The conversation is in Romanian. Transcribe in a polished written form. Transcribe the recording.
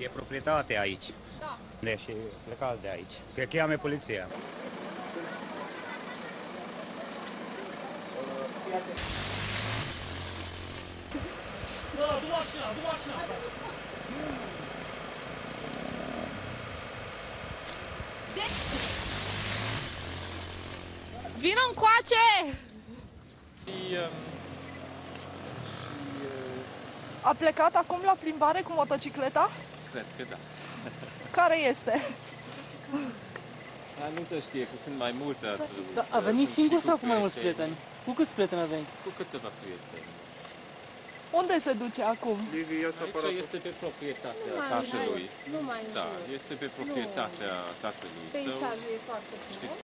E proprietate aici. Da. Deci plecați de aici. Că cheamă poliția. Vină încoace! A plecat acum la plimbare cu motocicleta? Cred că da. Care este? Dar nu se știe, că sunt mai multe, ați văzut. Da, a venit Sunt singur și sau cu mai mulți prieteni? Cu câți prieteni a venit? Cu câteva prieteni. Unde se duce acum? Aici este pe proprietatea tatălui. Da, este pe proprietatea tatălui său. Peisajul e foarte frumos. Știți